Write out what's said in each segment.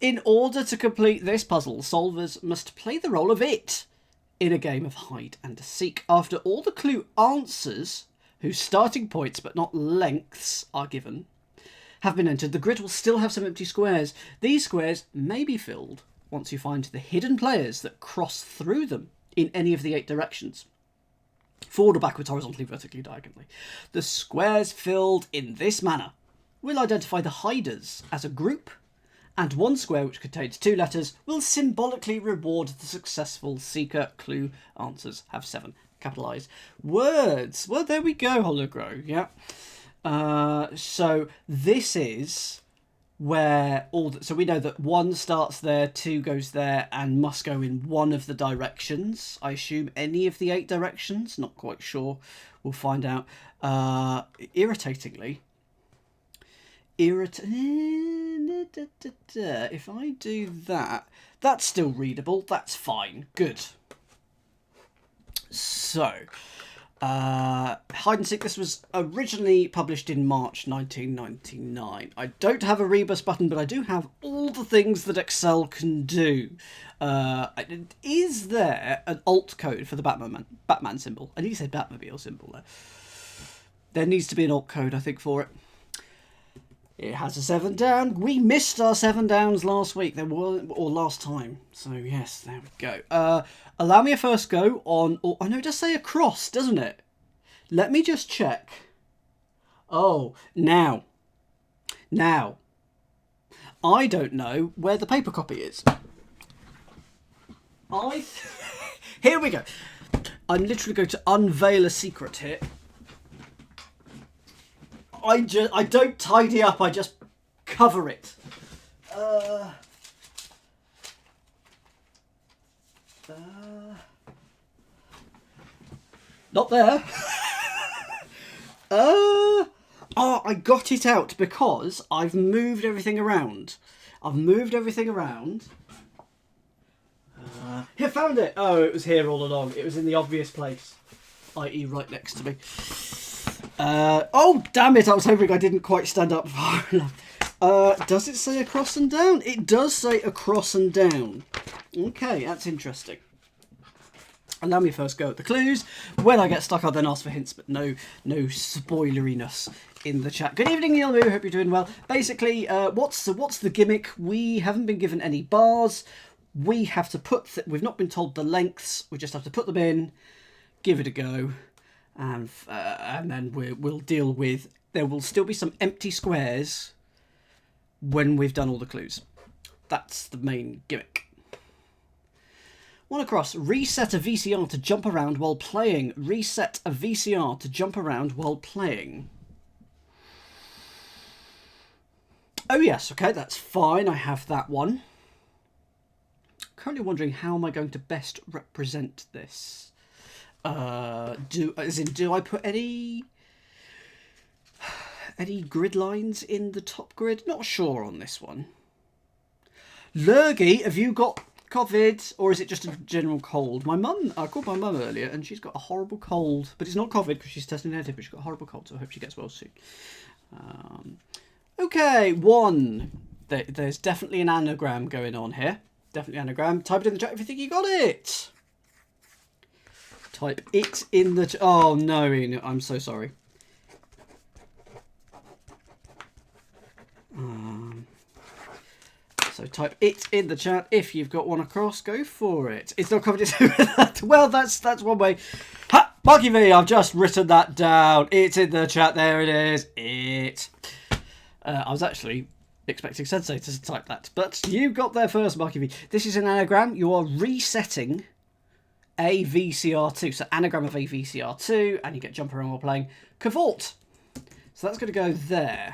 In order to complete this puzzle, solvers must play the role of it in a game of hide and seek. After all the clue answers, whose starting points but not lengths are given, have been entered, the grid will still have some empty squares. These squares may be filled once you find the hidden players that cross through them in any of the 8 directions. Forward or backwards, horizontally, vertically, diagonally. The squares filled in this manner will identify the hiders as a group, and one square which contains 2 letters will symbolically reward the successful seeker. Clue answers have 7 capitalised words. Well, there we go, Hologrow. Yeah. So this is where so we know that 1 starts there, 2 goes there, and must go in one of the directions. I assume any of the 8 directions. Not quite sure. We'll find out. Irritatingly, if I do that, that's still readable. That's fine. Good. So, hide and seek. This was originally published in March 1999. I don't have a rebus button, but I do have all the things that Excel can do. Is there an alt code for the Batman symbol? I need to say Batmobile symbol there. There needs to be an alt code, I think, for it. It has a 7 down. We missed our 7 downs last week. Or last time. So, yes, there we go. Allow me a first go on... I know it does say across, doesn't it? Let me just check. Oh, now. I don't know where the paper copy is. Here we go. I'm literally going to unveil a secret here. I don't tidy up, I just cover it. Not there. Oh, I got it out because I've moved everything around. Here, found it. Oh, it was here all along. It was in the obvious place, i.e. right next to me. Oh, damn it. I was hoping I didn't quite stand up far enough. Does it say across and down? It does say across and down. Okay, that's interesting. Allow me first go at the clues. When I get stuck, I'll then ask for hints, but no spoileriness in the chat. Good evening, Neil Moo. Hope you're doing well. Basically, what's the gimmick? We haven't been given any bars. We have to put... we've not been told the lengths. We just have to put them in, give it a go, and then we'll deal with... There will still be some empty squares when we've done all the clues. That's the main gimmick. One across. Reset a VCR to jump around while playing. Reset a VCR to jump around while playing. Oh yes, okay, that's fine. I have that one. Currently wondering how am I going to best represent this. Do I put any grid lines in the top grid? Not sure on this one. Lurgy, have you got COVID, or is it just a general cold? I called my mum earlier, and she's got a horrible cold, but it's not COVID because she's testing negative, but she's got a horrible cold, so I hope she gets well soon. Okay, 1. There's definitely an anagram going on here. Definitely anagram. Type it in the chat if you think you got it. Type it in the chat. Oh no, I'm so sorry. So type it in the chat if you've got one across. Go for it. It's not covered. Well, that's one way. Ha! Marky V, I've just written that down. It's in the chat. There it is. I was actually expecting Sensei to type that, but you got there first, Marky V. This is an anagram. You are resetting a VCR2. So anagram of a VCR2, and you get jump around while playing. Cavort. So that's going to go there.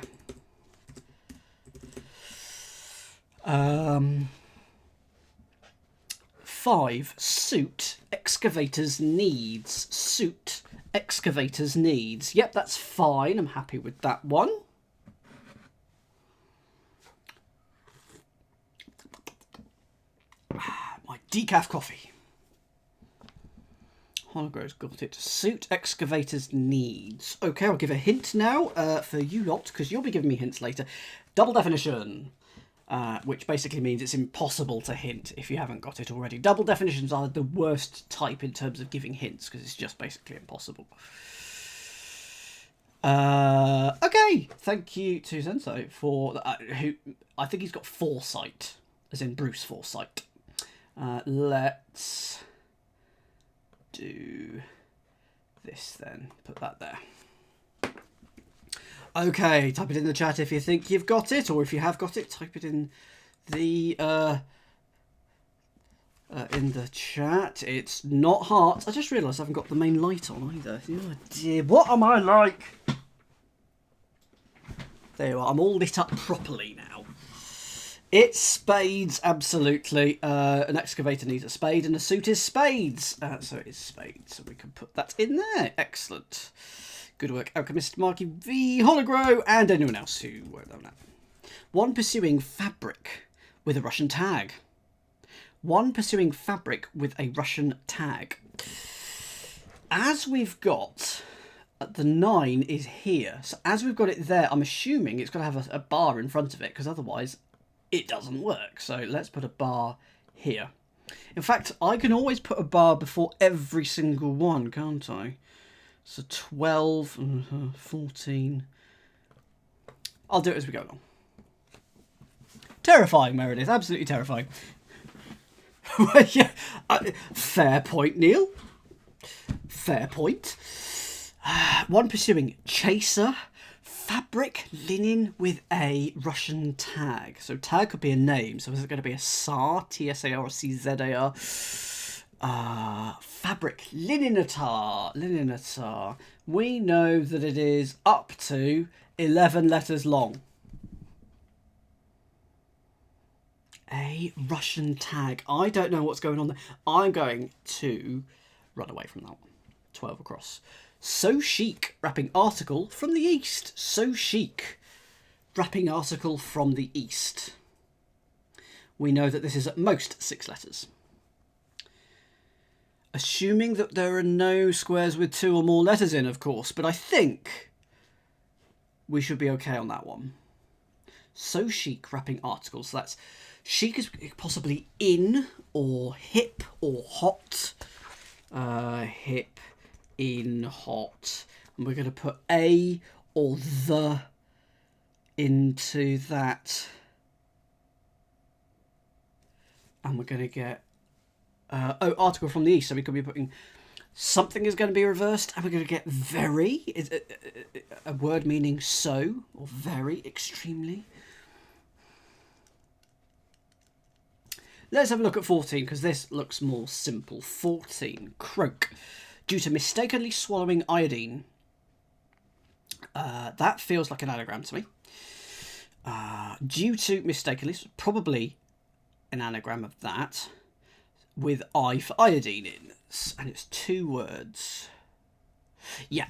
5. Suit excavators needs. Suit excavators needs. Yep, that's fine. I'm happy with that one. My decaf coffee. Hologrow's got it. Suit excavators needs. Okay, I'll give a hint now for you lot, because you'll be giving me hints later. Double definition. which basically means it's impossible to hint if you haven't got it already. Double definitions are the worst type in terms of giving hints because it's just basically impossible. Okay, thank you to Sensei for who I think he's got foresight, as in Bruce Forsyth. Let's do this then. Put that there. Okay, type it in the chat if you think you've got it, or if you have got it, type it in the chat. It's not hearts. I just realised I haven't got the main light on either. Oh dear, what am I like? There you are. I'm all lit up properly now. It's spades, absolutely. An excavator needs a spade, and a suit is spades. So it is spades. So we can put that in there. Excellent. Good work, Alchemist, Marky V, Hologrow, and anyone else who won't know that. One pursuing fabric with a Russian tag. One pursuing fabric with a Russian tag. As we've got, the 9 is here. So as we've got it there, I'm assuming it's got to have a bar in front of it, because otherwise it doesn't work. So let's put a bar here. In fact, I can always put a bar before every single one, can't I? So 12, 14. I'll do it as we go along. Terrifying, Meredith. Absolutely terrifying. Yeah, fair point, Neil. Fair point. One pursuing chaser, fabric, linen with a Russian tag. So tag could be a name. So is it going to be a SAR, T-S-A-R, or C-Z-A-R? Fabric, lininetar. We know that it is up to 11 letters long. A Russian tag. I don't know what's going on there. I'm going to run away from that one. 12 across. So chic, wrapping article from the east. So chic, wrapping article from the east. We know that this is at most 6 letters. Assuming that there are no squares with 2 or more letters in, of course, but I think we should be okay on that one. So chic, wrapping articles. So that's chic is possibly in or hip or hot. Hip, in, hot. And we're going to put a or the into that. And we're going to get article from the east, so we could be putting something is going to be reversed, and we're going to get very, is a word meaning so, or very, extremely. Let's have a look at 14, because this looks more simple. 14, croak. Due to mistakenly swallowing iodine. That feels like an anagram to me. Due to mistakenly, probably an anagram of that. With I for iodine in, and it's 2 words. Yeah.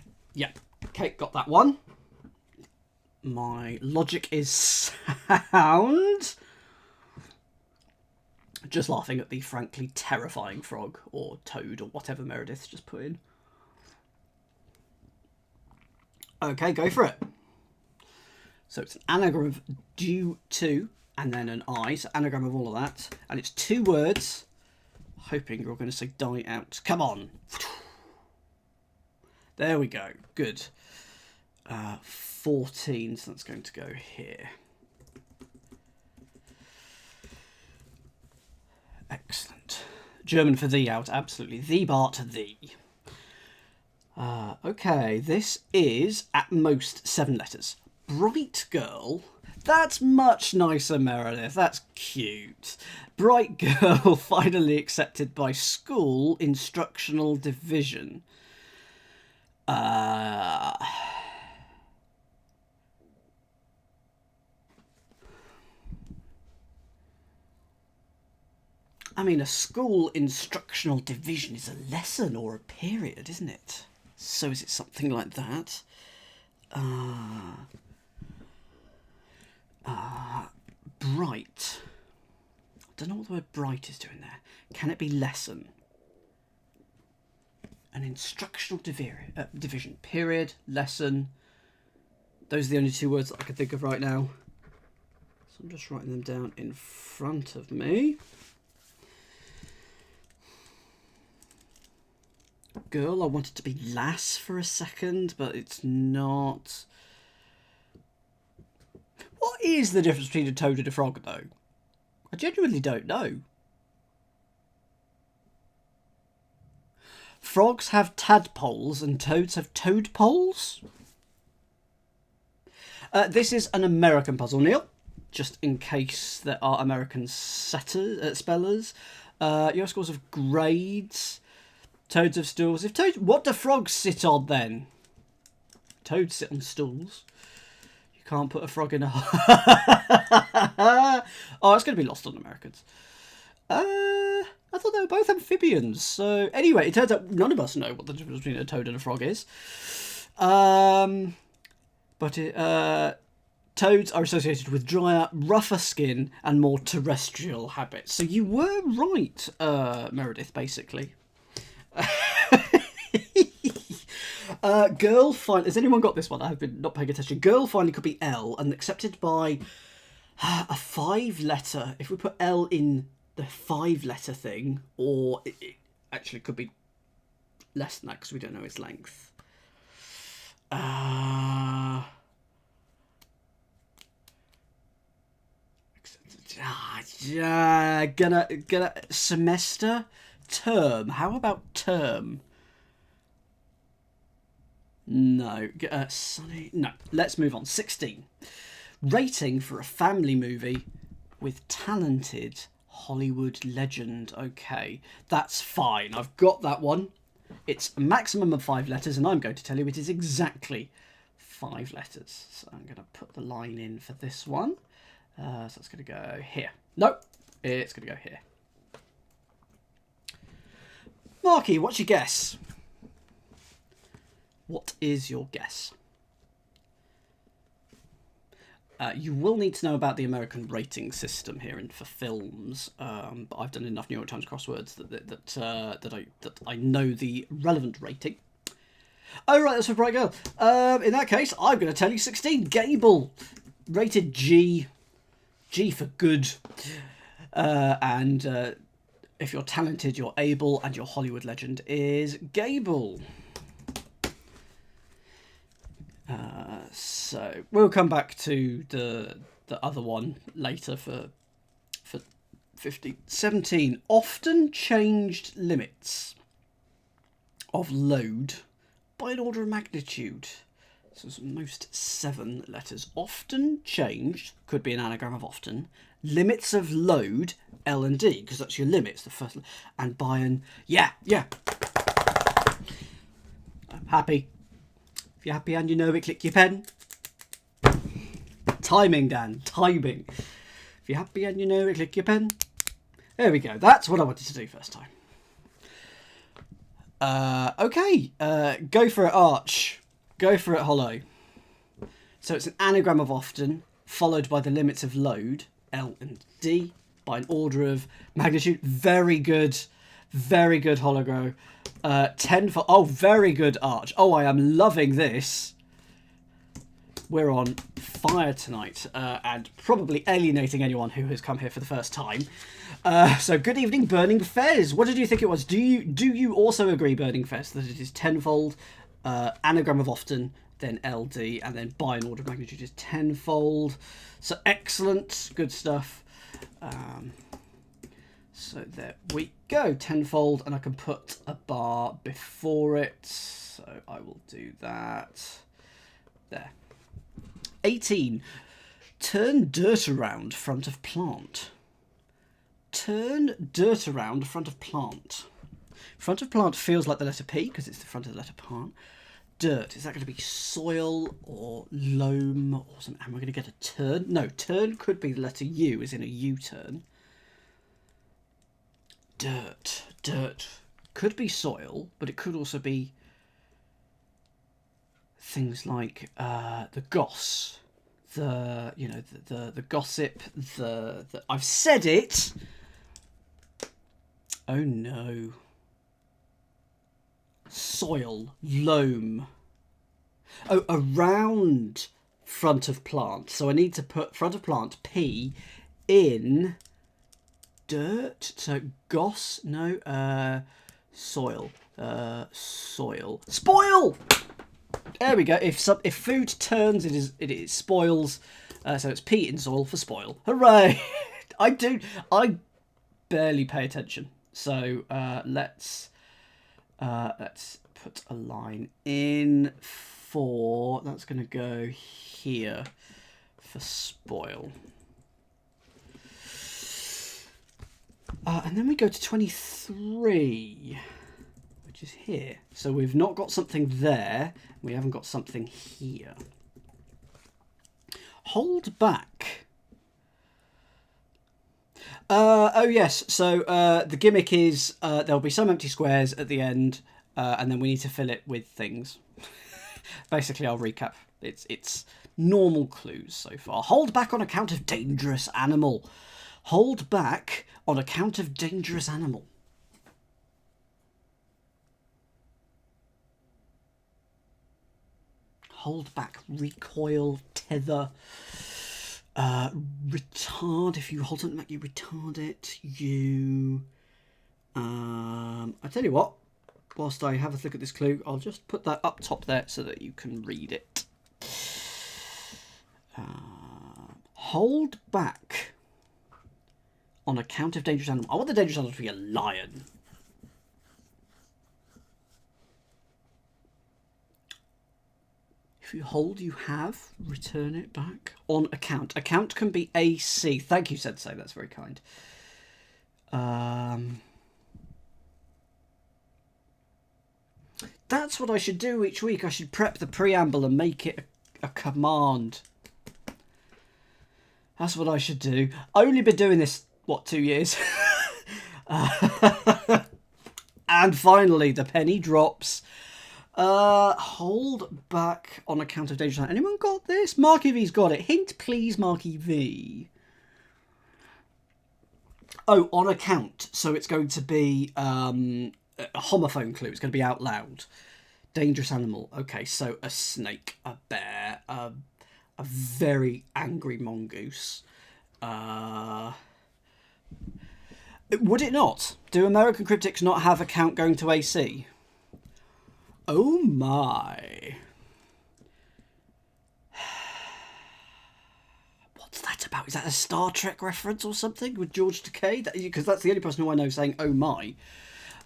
Okay, got that one. My logic is sound. Just laughing at the frankly terrifying frog, or toad, or whatever Meredith just put in. Okay, go for it. So it's an anagram of due to, and then an I, so anagram of all of that. And it's 2 words. Hoping you're going to say die out. Come on. There we go. Good. 14, so that's going to go here. Excellent. German for thee out, absolutely. Thee Bart thee. Okay, this is at most 7 letters. Bright girl. That's much nicer, Meredith. That's cute. Bright girl finally accepted by school instructional division. I mean, a school instructional division is a lesson or a period, isn't it? So is it something like that? Bright. I don't know what the word bright is doing there. Can it be lesson? An instructional division. Period, lesson. Those are the only 2 words that I can think of right now. So I'm just writing them down in front of me. Girl, I wanted to be lass for a second, but it's not. What is the difference between a toad and a frog, though? I genuinely don't know. Frogs have tadpoles and toads have toadpoles? This is an American puzzle, Neil. Just in case there are American spellers. Your scores of grades. Toads have stools. If toads, what do frogs sit on then? Toads sit on stools. You can't put a frog in a... Oh, it's going to be lost on Americans. I thought they were both amphibians. So anyway, it turns out none of us know what the difference between a toad and a frog is. Toads are associated with drier, rougher skin and more terrestrial habits. So you were right, Meredith, basically. Girl finally... Has anyone got this one? I've been not paying attention. Girl finally could be L and accepted by a 5-letter. If we put L in the 5-letter thing, or it actually could be less than that because we don't know its length. Gonna semester, term. How about term? No, Sunny. No, let's move on. 16. Rating for a family movie with talented Hollywood legend. Okay, that's fine. I've got that one. It's a maximum of 5 letters, and I'm going to tell you it is exactly 5 letters. So I'm going to put the line in for this one. So it's going to go here. Nope, it's going to go here. Marky, what's your guess? What is your guess? You will need to know about the American rating system here for films, but I've done enough New York Times crosswords that I know the relevant rating. Oh right, that's a bright girl. In that case, I'm going to tell you 16. Gable, rated G. G for good. And if you're talented, you're able, and your Hollywood legend is Gable. So we'll come back to the other one later for 15. 17. Often changed limits of load by an order of magnitude. So it's most 7 letters. Often changed, could be an anagram of often. Limits of load, L and D, because that's your limits, the first. And by an, yeah. I'm happy. If you're happy and you know it, click your pen. Timing, Dan, timing. If you're happy and you know it, click your pen. There we go. That's what I wanted to do first time. Okay. Go for it, Arch. Go for it, Hollow. So it's an anagram of often, followed by the limits of load, L and D, by an order of magnitude. Very good. Very good, Hologrow. 10 for... Oh, very good, Arch. Oh, I am loving this. We're on fire tonight, and probably alienating anyone who has come here for the first time. So good evening, Burning Fez. What did you think it was? Do you also agree, Burning Fez, that it is tenfold, anagram of often, then LD, and then by an order of magnitude is tenfold? So excellent, good stuff. So there we go, tenfold, and I can put a bar before it. So I will do that. There. 18. Turn dirt around front of plant. Turn dirt around front of plant. Front of plant feels like the letter P because it's the front of the letter plant. Dirt, is that going to be soil or loam or something? Am I going to get a turn? No, turn could be the letter U, as in a U-turn. Dirt. Could be soil, but it could also be things like the goss, the gossip, the I've said it. Oh no. Soil, loam. Oh, around front of plant. So I need to put front of plant P in dirt. So goss, no, soil, soil, spoil. There we go. If food turns, it is spoils. So it's P in soil for spoil. Hooray! I barely pay attention. So let's put a line in for, that's going to go here for spoil. And then we go to 23, which is here. So we've not got something there. We haven't got something here. Hold back. Oh yes, so the gimmick is there'll be some empty squares at the end, and then we need to fill it with things. Basically, I'll recap. It's normal clues so far. Hold back on account of dangerous animal. Hold back on account of dangerous animal. Hold back, recoil, tether, retard. If you hold something back, you retard it. You, I tell you what. Whilst I have a look at this clue, I'll just put that up top there so that you can read it. Hold back on account of dangerous animal. I want the dangerous animal to be a lion. If you hold, you have. Return it back. On account. Account can be AC. Thank you, Sensei. That's very kind. That's what I should do each week. I should prep the preamble and make it a command. That's what I should do. I've only been doing this, what, 2 years? And finally, the penny drops. Hold back on account of dangerous. Anyone got this? Marky V's got it. Hint, please, Marky V. Oh, on account. So it's going to be a homophone clue. It's going to be out loud. Dangerous animal. Okay, so a snake, a bear, a very angry mongoose. Would it not? Do American cryptics not have account going to AC? Oh my. What's that about? Is that a Star Trek reference or something with George Takei? Because that's the only person who I know saying "oh my."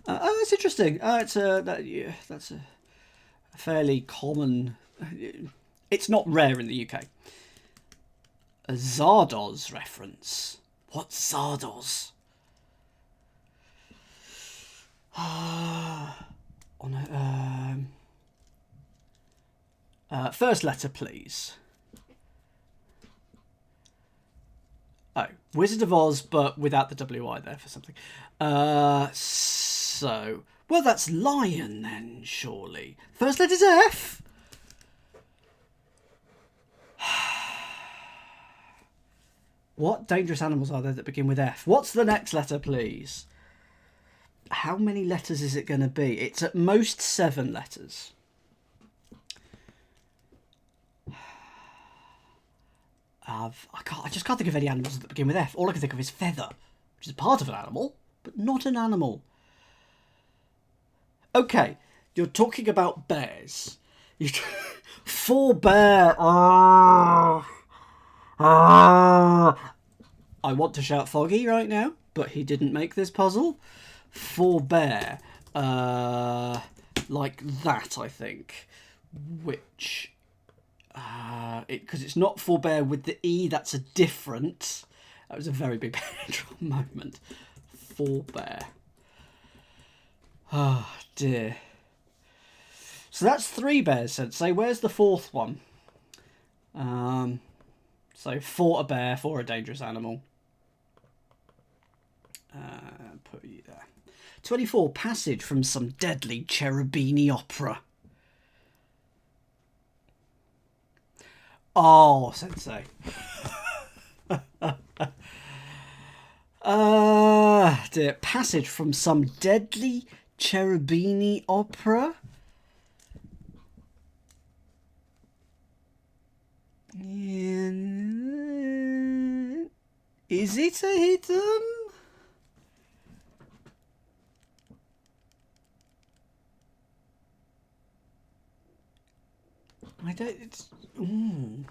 Oh, that's interesting. That's a fairly common. It's not rare in the UK. A Zardoz reference. What's Zardoz? On a first letter, please. Oh, Wizard of Oz, but without the WI there for something. So, well, that's lion then, surely. First letter's F. What dangerous animals are there that begin with F? What's the next letter, please? How many letters is it going to be? It's at most 7 letters. I just can't think of any animals that begin with F. All I can think of is feather, which is part of an animal, but not an animal. Okay, you're talking about bears. Forbear. I want to shout Foggy right now, but he didn't make this puzzle. Forbear. Like that, I think. Which... because it's not forbear with the E, that's a different... That was a very big moment. Forbear. Oh, dear. So that's 3 bears, Sensei. Where's the 4th one? So for a bear, for a dangerous animal. Put you there. 24. Passage from some deadly cherubini opera. Oh, Sensei. Dear. Passage from some deadly cherubini opera. Is it a hidden? I don't. It's. Ooh.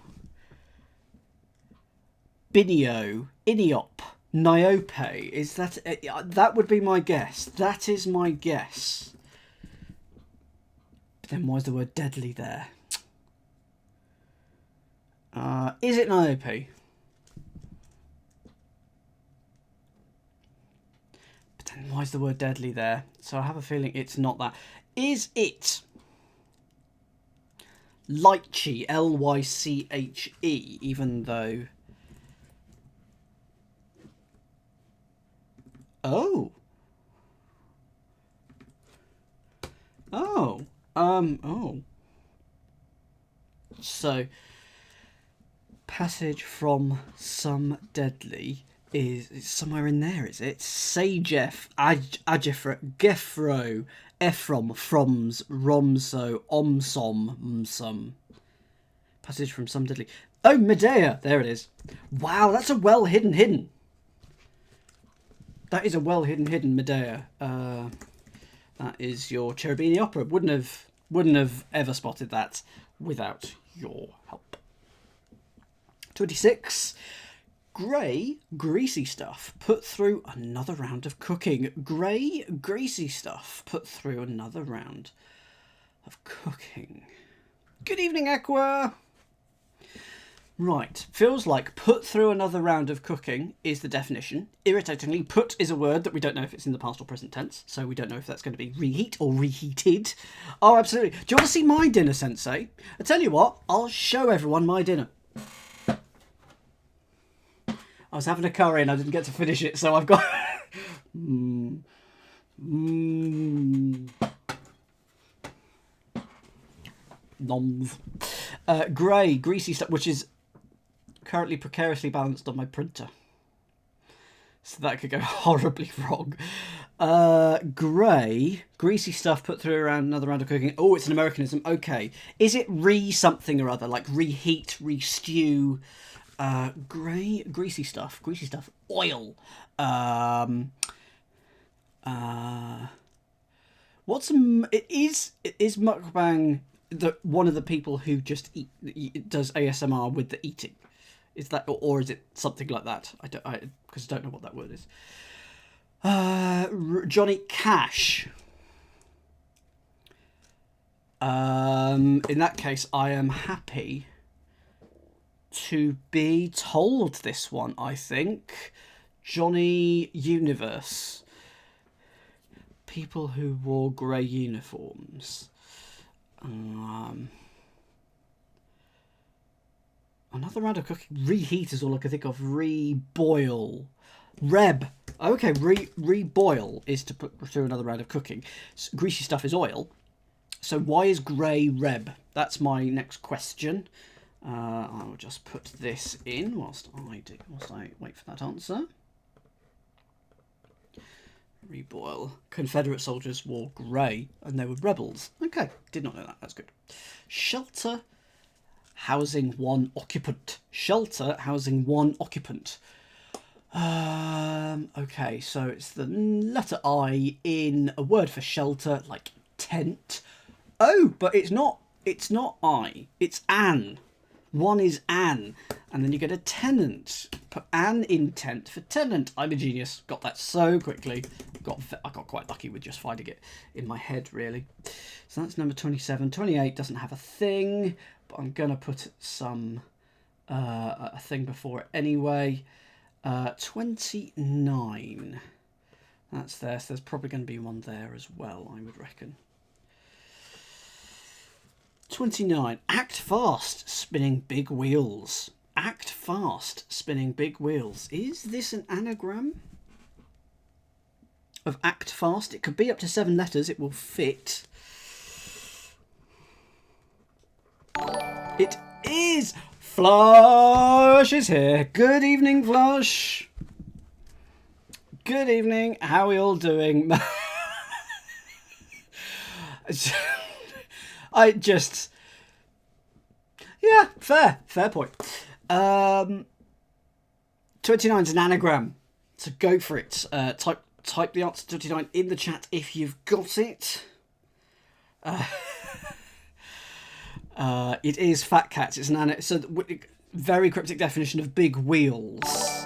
Binio, Iniop, Niope. Is that? That would be my guess. That is my guess. But then why is the word deadly there? Is it Niope? But then why is the word deadly there? So I have a feeling it's not that. Is it Lyche, Lyche, even though... Oh. Oh. Oh. So, passage from some deadly is somewhere in there, is it? Sagef, Agifra, Gefro, Ephrom, Froms, Romso, Omsom, Msum. Passage from some deadly. Oh, Medea! There it is. Wow, that's a well hidden. That is a well hidden Medea. That is your Cherubini opera. Wouldn't have ever spotted that without your help. 26. Grey, greasy stuff put through another round of cooking. Grey, greasy stuff put through another round of cooking. Good evening, Aqua. Right, feels like put through another round of cooking is the definition. Irritatingly, put is a word that we don't know if it's in the past or present tense, so we don't know if that's going to be reheat or reheated. Oh, absolutely. Do you want to see my dinner, Sensei? I tell you what, I'll show everyone my dinner. I was having a curry and I didn't get to finish it, so I've got... Noms. Grey, greasy stuff, which is currently precariously balanced on my printer. So that could go horribly wrong. Grey, greasy stuff put through around another round of cooking. Oh, it's an Americanism. Okay. Is it re-something or other, like reheat, re-stew? Grey, greasy stuff, oil. Is mukbang one of the people who just does ASMR with the eating? Is that, or is it something like that? Because I don't know what that word is. Johnny Cash. In that case, I am happy to be told this one, I think. Johnny Universe. People who wore grey uniforms. Another round of cooking. Reheat is all I can think of. Reboil. Reb. Okay, reboil is to put through another round of cooking. Greasy stuff is oil. So why is grey reb? That's my next question. I'll just put this in whilst I wait for that answer. Reboil. Confederate soldiers wore grey and they were rebels. Okay, did not know that. That's good. Shelter, housing one occupant. Shelter, housing one occupant. Okay, so it's the letter I in a word for shelter, like tent. Oh, but it's not I. It's an. One is an, and then you get a tenant. Put an in tent for tenant. I'm a genius. Got that so quickly. I got quite lucky with just finding it in my head, really. So that's number 27. 28 doesn't have a thing, but I'm gonna put some a thing before it anyway. 29. That's there. So there's probably going to be one there as well, I would reckon. 29. Act fast, spinning big wheels. Act fast, spinning big wheels. Is this an anagram of act fast? It could be up to 7 letters. It will fit. It is. Flush is here. Good evening, Flush. Good evening. How are we all doing? Yeah, fair point. 29 is an anagram, so go for it. Type the answer to 29 in the chat if you've got it. It is fat cats. It's very cryptic definition of big wheels.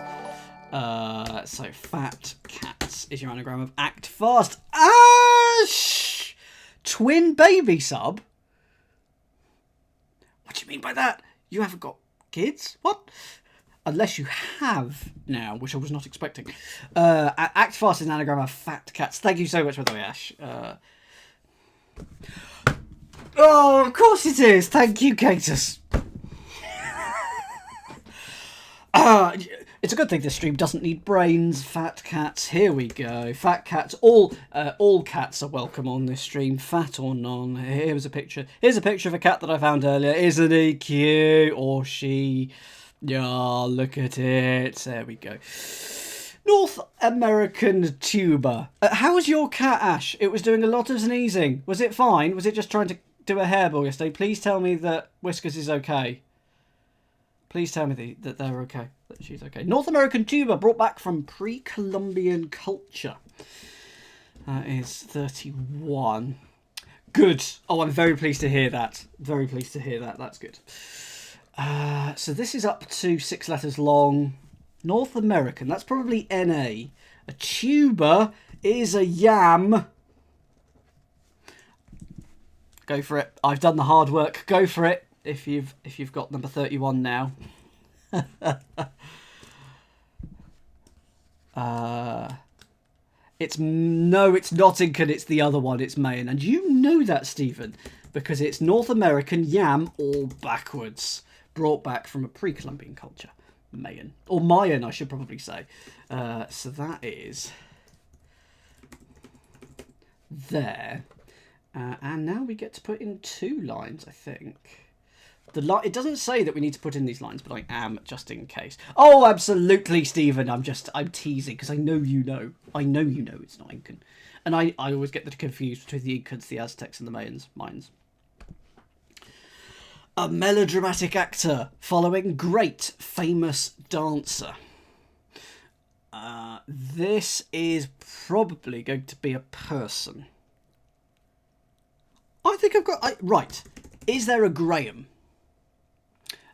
So fat cats is your anagram of act fast. Ash! Twin baby sub? What do you mean by that? You haven't got kids? What? Unless you have now, which I was not expecting. Act fast is an anagram of fat cats. Thank you so much, by the way, Ash. Oh, of course it is. Thank you, Catus. It's a good thing this stream doesn't need brains. Fat cats. Here we go. Fat cats. All cats are welcome on this stream, fat or none. Here's a picture. Here's a picture of a cat that I found earlier. Isn't he cute? Or she? Yeah, look at it. There we go. North American tuber. How was your cat, Ash? It was doing a lot of sneezing. Was it fine? Was it just trying to do a hairball yesterday? Please tell me that Whiskers is okay. Please tell me that they're okay. That she's okay. North American tuber brought back from pre-Columbian culture. That is 31. Good. Oh, I'm very pleased to hear that. Very pleased to hear that. That's good. So this is up to 6 letters long. North American. That's probably NA. A tuber is a yam. Go for it. I've done the hard work. Go for it. If you've got number 31 now. It's not Incan, it's the other one, it's Mayan. And you know that, Stephen, because it's North American yam all backwards. Brought back from a pre-Columbian culture. Mayan. Or Mayan, I should probably say. So that is there. And now we get to put in 2 lines, I think. It doesn't say that we need to put in these lines, but I am, just in case. Oh, absolutely, Stephen. I'm teasing, because I know you know. I know you know it's not Incan. And I always get the confused between the Incans, the Aztecs, and the Mayans. A melodramatic actor following great famous dancer. This is probably going to be a person. I think I've got... right. Is there a Graham?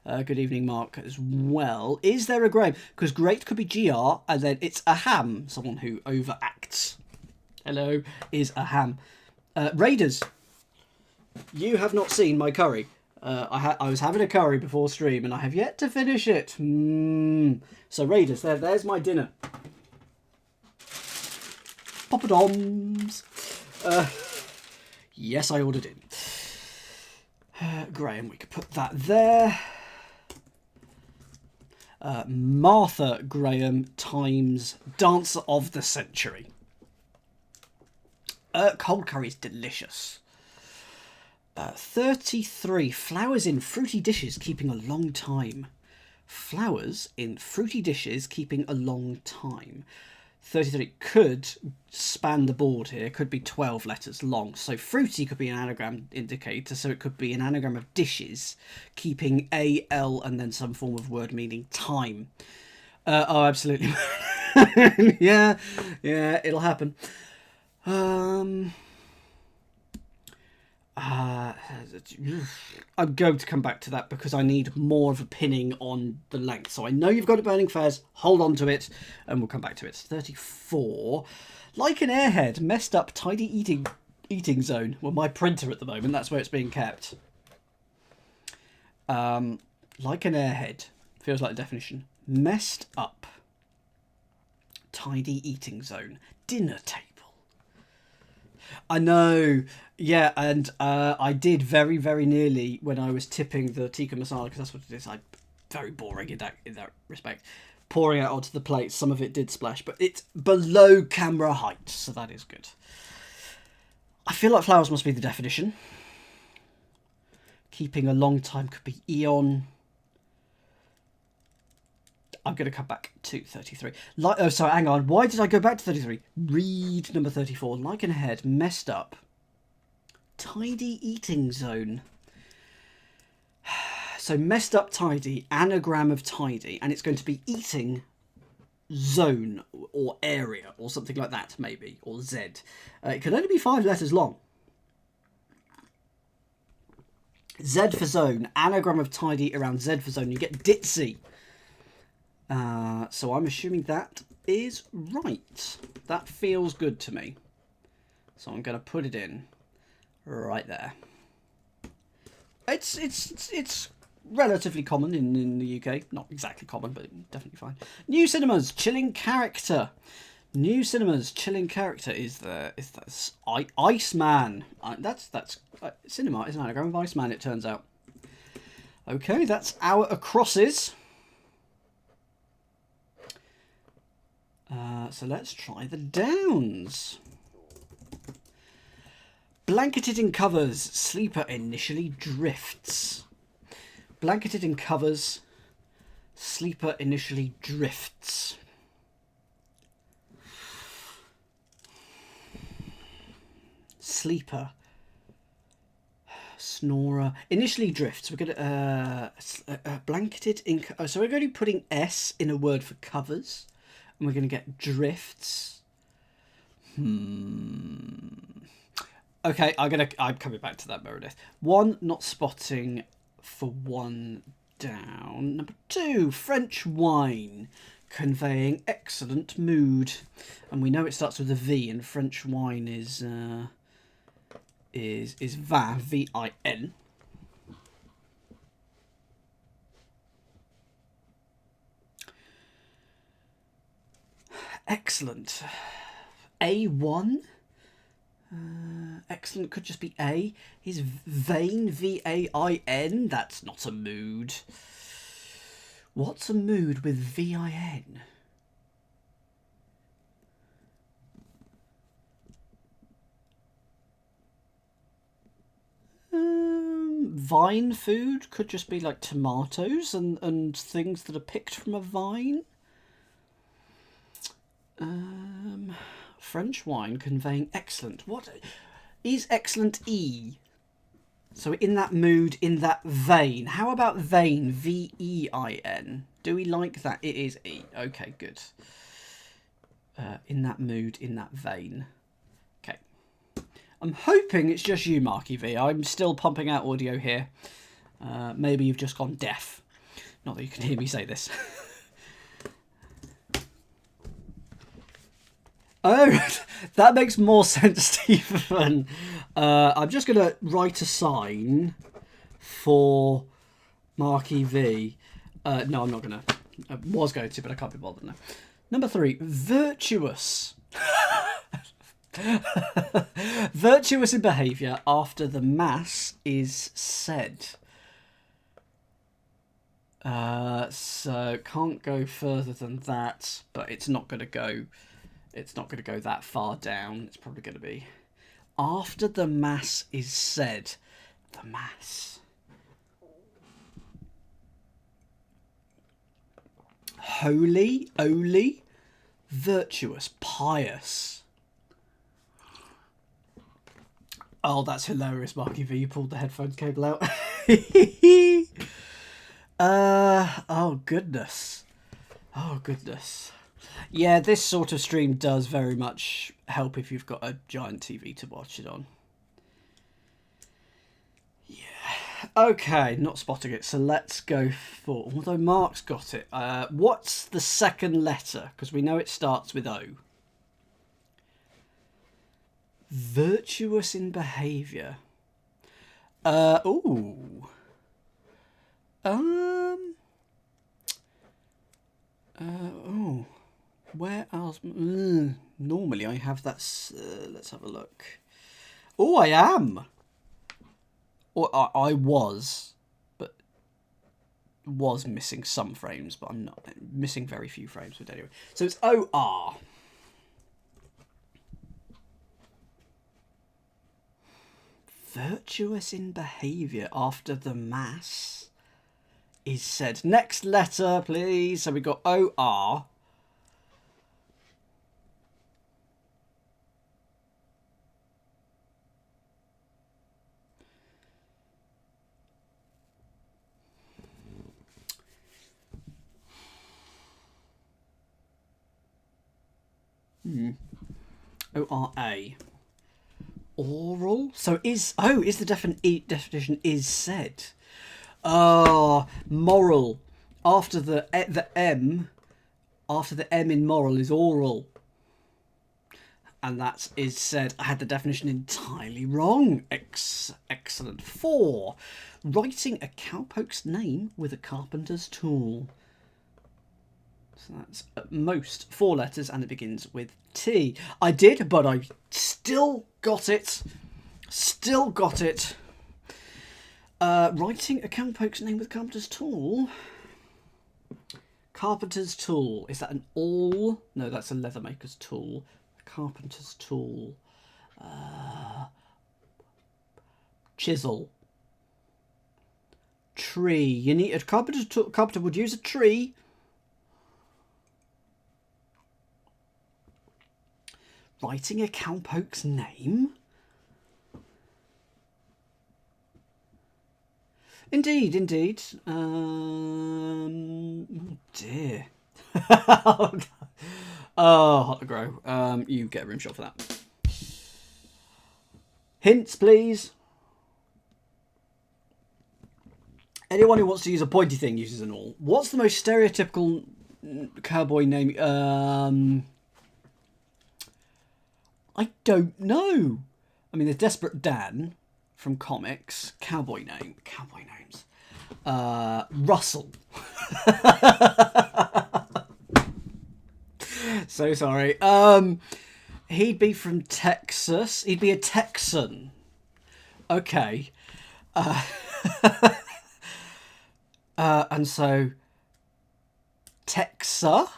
Good evening, Mark, as well. Is there a Graham? Because great could be GR, and then it's a ham. Someone who overacts. Hello, is a ham. Raiders. You have not seen my curry. I was having a curry before stream, and I have yet to finish it. So Raiders, there's my dinner. Poppadoms. Yes, I ordered it. Graham, we could put that there. Martha Graham times Dancer of the Century. Cold curry is delicious. 33. Flowers in fruity dishes keeping a long time. Flowers in fruity dishes keeping a long time. 33 could span the board here. Could be 12 letters long. So fruity could be an anagram indicator. So it could be an anagram of dishes keeping A, L, and then some form of word meaning time. Oh, absolutely. yeah, it'll happen. I'm going to come back to that because I need more of a pinning on the length. So I know you've got it, Burning Fairs. Hold on to it, and we'll come back to it. 34. Like an airhead, messed up, tidy eating zone. Well, my printer at the moment, that's where it's being kept. Like an airhead. Feels like a definition. Messed up, tidy eating zone. Dinner table. I know, yeah, and I did very, very nearly when I was tipping the tikka masala, because that's what it is. Very boring in that respect. Pouring it onto the plate, some of it did splash, but it's below camera height, so that is good. I feel like flowers must be the definition. Keeping a long time could be eon. I'm going to come back to 33. Oh, sorry, hang on. Why did I go back to 33? Read number 34. Like an ahead, messed up. Tidy eating zone. So So messed up tidy, anagram of tidy, and it's going to be eating zone or area or something like that, maybe, or Z. It can only be 5 letters long. Z for zone, anagram of tidy around Z for zone. You get ditzy. So I'm assuming that is right. That feels good to me. So I'm going to put it in right there. It's relatively common in the UK. Not exactly common, but definitely fine. New cinemas, chilling character. New cinemas, chilling character is the Iceman. That's cinema is an anagram of Iceman. It turns out. Okay, that's our acrosses. So let's try the downs. Blanketed in covers, sleeper initially drifts. Blanketed in covers, sleeper initially drifts. Sleeper, snorer, initially drifts. We're gonna blanketed in. So we're going to be putting S in a word for covers, and we're going to get drifts. Okay, I'm coming back to that, Meredith. 1, not spotting for 1 down. Number 2, French wine, conveying excellent mood. And we know it starts with a V, and French wine is vin, V-I-N. Excellent. A1. Excellent could just be A. Is vain, V-A-I-N? That's not a mood. What's a mood with V-I-N? Vine food could just be like tomatoes and things that are picked from a vine. French wine conveying excellent. What is excellent? E. So in that mood, in that vein. How about vein? V-E-I-N. Do we like that? It is E. Okay, good. In that mood, in that vein. Okay. I'm hoping it's just you, Marky V. I'm still pumping out audio here. Maybe you've just gone deaf. Not that you can hear me say this. Oh, that makes more sense, Stephen. I'm just going to write a sign for Marky V. No, I'm not going to. I was going to, but I can't be bothered now. Number 3, virtuous. Virtuous in behaviour after the mass is said. So can't go further than that, but it's not going to go. It's not going to go that far down. It's probably going to be after the mass is said. The mass. Holy, holy, virtuous, pious. Oh, that's hilarious, Marky V. You pulled the headphones cable out. Oh, goodness. Oh, goodness. Yeah, this sort of stream does very much help if you've got a giant TV to watch it on. Yeah. Okay, not spotting it, so let's go for... Although Mark's got it. What's the second letter? Because we know it starts with O. Virtuous in behaviour. Ooh. Oh. Where else? Normally I have that... let's have a look. Oh, I am! Or I was. But... Was missing some frames, but I'm not. Missing very few frames, but anyway. So it's O-R. Virtuous in behaviour after the mass is said. Next letter, please. So we've got O-R. O-R-A. Oral? So is the definition is said. Oh, moral. After the M in moral is oral. And that is said. I had the definition entirely wrong. Excellent. 4. Writing a cowpoke's name with a carpenter's tool. So that's at most 4 letters and it begins with T. I did, but I still got it. Still got it. Writing a cowpoke's name with a carpenter's tool. Carpenter's tool. Is that an awl? No, that's a leather maker's tool. Carpenter's tool. Chisel. Tree. You need a carpenter's tool. Carpenter would use a tree. Writing a cowpoke's name. Indeed, indeed. Dear. Oh, hot to grow. You get a rim shot for that. Hints, please. Anyone who wants to use a pointy thing uses an awl. What's the most stereotypical cowboy name? I don't know. I mean, there's Desperate Dan from comics. Cowboy name. Cowboy names. Russell. So sorry. He'd be from Texas. He'd be a Texan. Okay. And so Texa?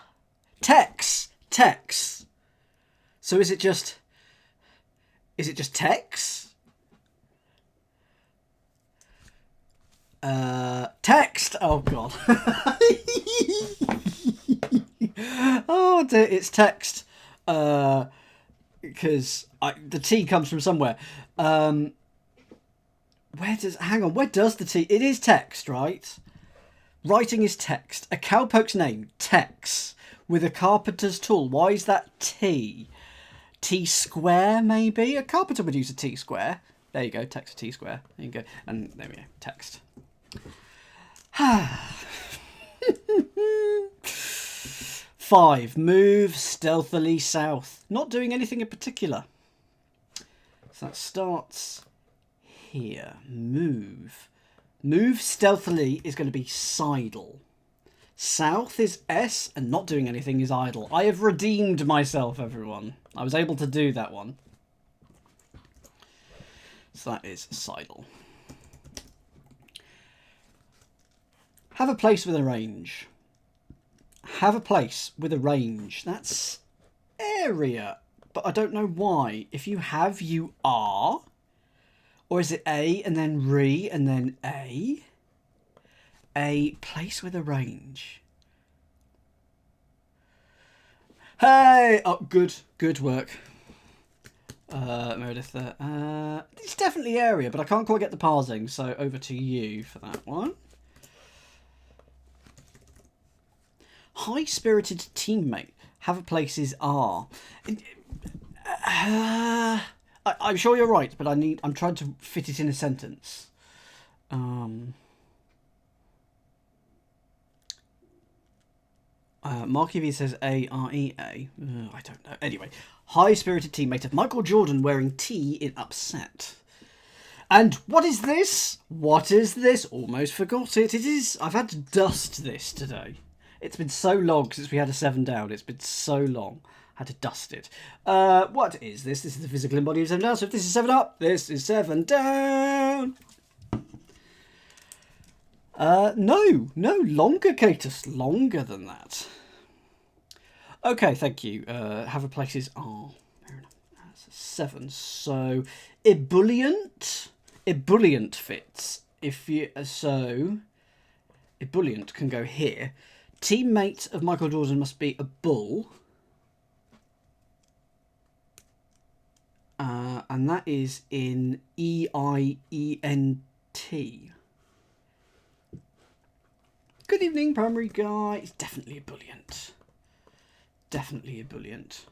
Tex. So is it just Tex? Text. Oh god. Oh dear, it's text. Because the T comes from somewhere. Where does the T? It is text, right? Writing is text. A cowpoke's name, Tex, with a carpenter's tool. Why is that T? T square, maybe? A carpenter would use a T square. There you go, text a T square. There you go. And there we go, text. 5. Move stealthily south. Not doing anything in particular. So that starts here. Move. Move stealthily is going to be sidle. South is S, and not doing anything is idle. I have redeemed myself, everyone. I was able to do that one. So that is sidle. Have a place with a range. Have a place with a range. That's area, but I don't know why. If you have, you are. Or is it A and then re and then A? A place with a range. Hey! Oh, good work. Meredith there. It's definitely area, but I can't quite get the parsing, so over to you for that one. High-spirited teammate. Have a places are. I'm sure you're right, but I'm trying to fit it in a sentence. Marky V says A-R-E-A. I don't know. Anyway, high-spirited teammate of Michael Jordan wearing T in upset. And what is this? What is this? Almost forgot it. It is... I've had to dust this today. It's been so long since we had a 7 down. It's been so long. Had to dust it. What is this? This is the physical embodiment of 7 down. So if this is 7 up, this is 7 down. No, longer, Catus. Longer than that. Okay, thank you. Have a places are. Fair enough. That's a 7. So ebullient. Ebullient fits. If you ebullient can go here. Teammate of Michael Jordan must be a bull. And that is in E-I-E-N-T. Good evening, primary guy. It's definitely ebullient. Definitely ebullient.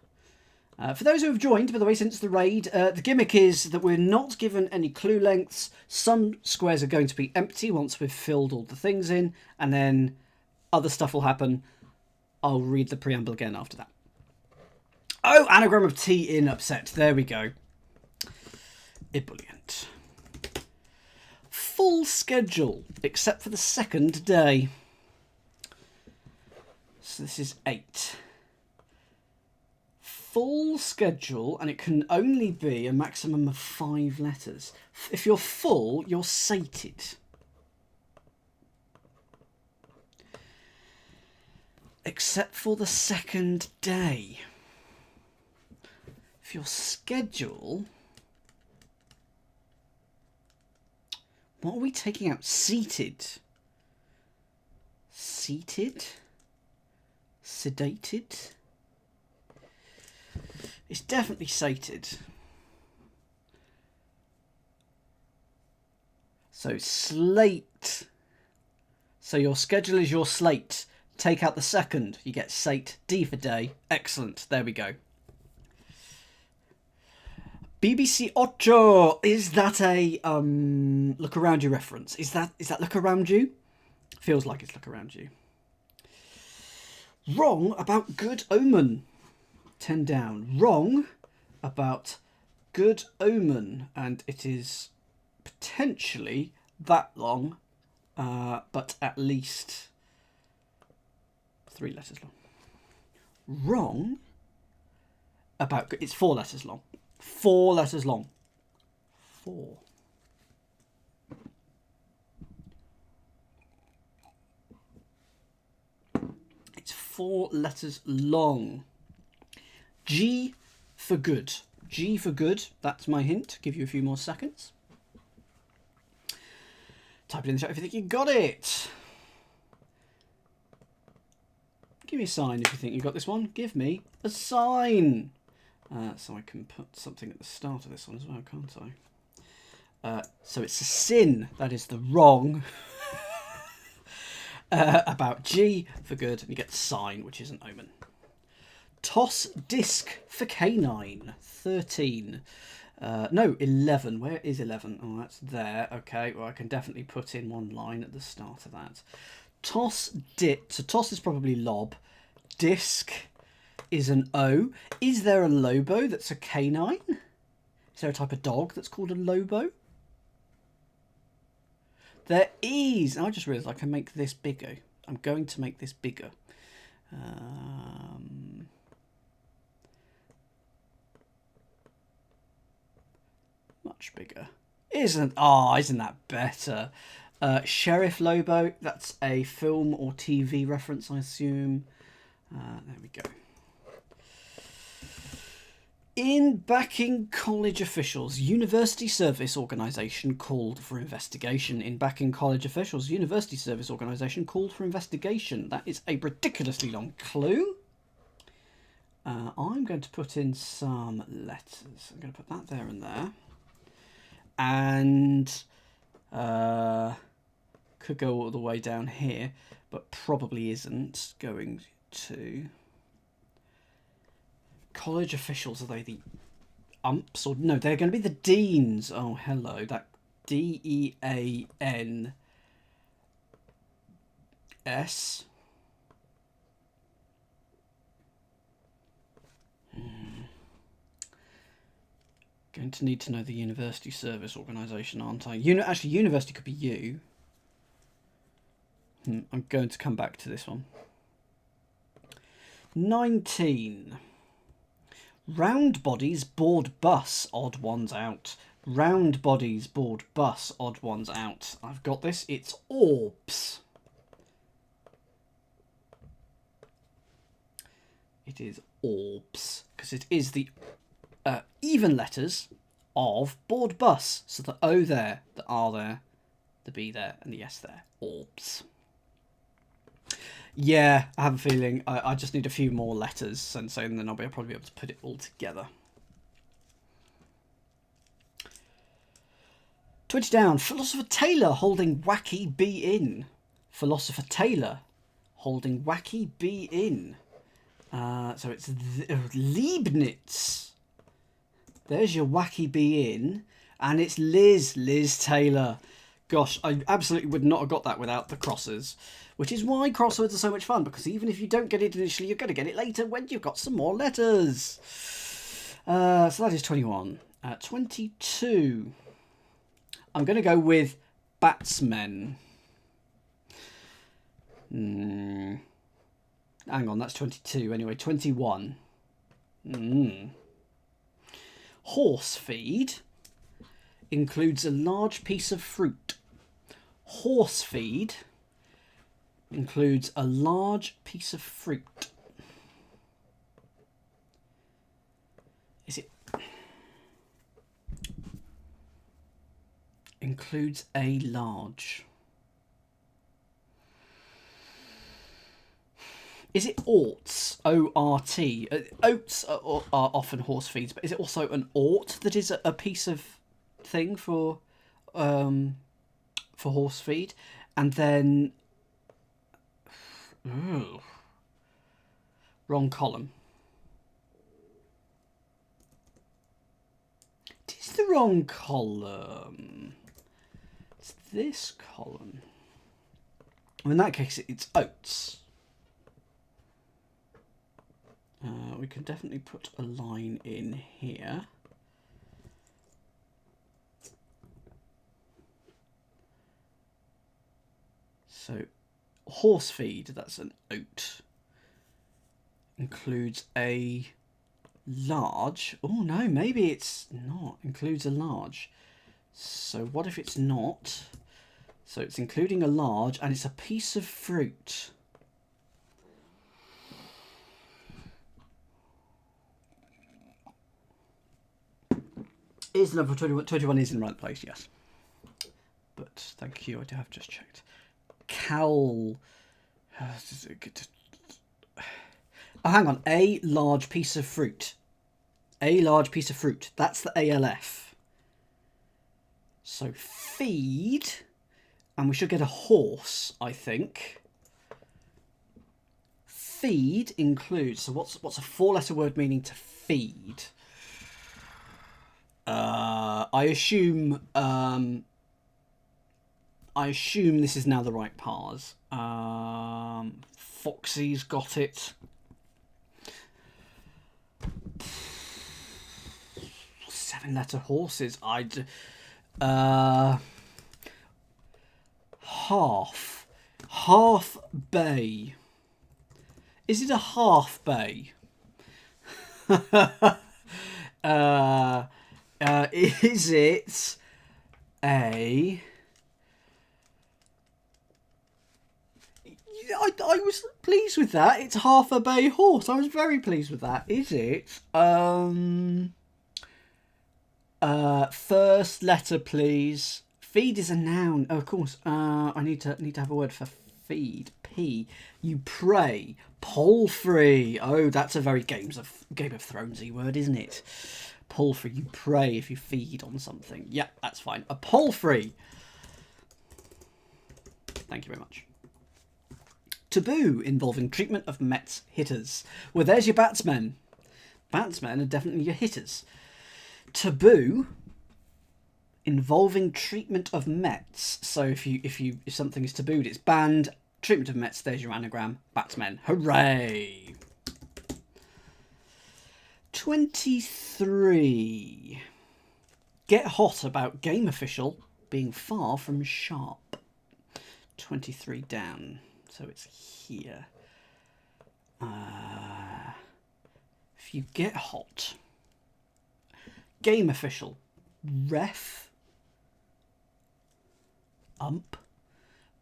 For those who have joined, by the way, since the raid, the gimmick is that we're not given any clue lengths. Some squares are going to be empty once we've filled all the things in, and then other stuff will happen. I'll read the preamble again after that. Oh, anagram of tea in upset. There we go. Ebullient. Full schedule, except for the second day. So this is 8. Full schedule, and it can only be a maximum of 5 letters. If you're full, you're sated. Except for the second day. If your schedule... What are we taking out? Seated. Seated? Sedated? It's definitely sated. So slate. So your schedule is your slate. Take out the second. You get sate. D for day. Excellent. There we go. BBC Ocho. Is that a Look Around You reference? Is that Look Around You? Feels like it's Look Around You. Wrong about Good Omen. 10 down. Wrong about Good Omen, and it is potentially that long, but at least 3 letters long. Wrong about... It's 4 letters long. 4 letters long. 4. It's 4 letters long. G for good. G for good. That's my hint. Give you a few more seconds. Type it in the chat if you think you got it. Give me a sign if you think you got this one. Give me a sign. So I can put something at the start of this one as well, can't I? So it's a sin. That is the wrong. About G for good. And you get sign, which is an omen. Toss disc for canine. 13. No, 11. Where is 11? Oh, that's there. Okay, well, I can definitely put in one line at the start of that. Toss dit. So toss is probably lob. Disc is an O. Is there a lobo that's a canine? Is there a type of dog that's called a lobo? There is. I just realised I can make this bigger. I'm going to make this bigger. Much bigger. Isn't that better? Sheriff Lobo, that's a film or TV reference, I assume. There we go. In backing college officials, university service organisation called for investigation. In backing college officials, university service organisation called for investigation. That is a ridiculously long clue. I'm going to put in some letters. I'm going to put that there and there. And could go all the way down here, but probably isn't going to. College officials, are they the umps? Or no, they're going to be the deans. Oh, hello. That D-E-A-N-S. Going to need to know the university service organisation, aren't I? Actually, university could be you. I'm going to come back to this one. 19. Round bodies, board bus, odd ones out. Round bodies, board bus, odd ones out. I've got this. It's orbs. It is orbs. Because it is the even letters of board bus. So the O there, the R there, the B there, and the S there. Orbs. Yeah, I have a feeling I just need a few more letters, and so then I'll probably be able to put it all together. 20 down. Philosopher Taylor holding wacky B in. Philosopher Taylor holding wacky B in. So it's Leibniz. There's your wacky bee in. And it's Liz Taylor. Gosh, I absolutely would not have got that without the crosses. Which is why crosswords are so much fun, because even if you don't get it initially, you're going to get it later when you've got some more letters. So that is 21. 22. I'm going to go with batsmen. Hang on, that's 22 anyway. 21. Horse feed includes a large piece of fruit. Horse feed includes a large piece of fruit. Is it? Includes a large. Is it orts? O-R-T. Oats are often horse feeds, but is it also an ort that is a piece of thing for horse feed? And then wrong column. It is the wrong column. It's this column. In that case, it's oats. We can definitely put a line in here. So, horse feed, that's an oat. Includes a large. Oh no, maybe it's not. Includes a large. So what if it's not? So it's including a large and it's a piece of fruit. Is number 21, 21 is in the right place, yes. But thank you, I have just checked. Cowl. Oh, hang on. A large piece of fruit. A large piece of fruit. That's the ALF. So feed. And we should get a horse, I think. Feed includes... So what's a four-letter word meaning to feed? I assume this is now the right pars. Foxy's got it. Seven-letter horses. Half bay. Is it a half bay? Is it a... I was pleased with that. It's half a bay horse. I was very pleased with that. Is it? First letter, please. Feed is a noun. Oh, of course. I need to have a word for feed. P. You pray. Palfrey. Oh, that's a very Game of Thronesy word, isn't it? Palfrey. You pray if you feed on something. Yeah, that's fine. A palfrey. Thank you very much. Taboo, involving treatment of Mets hitters. Well, there's your batsmen. Batsmen are definitely your hitters. Taboo, involving treatment of Mets. So if something is tabooed, it's banned. Treatment of Mets, there's your anagram. Batsmen. Hooray! 23. Get hot about game official being far from sharp. 23 down. So it's here. If you get hot. Game official. Ref. Ump.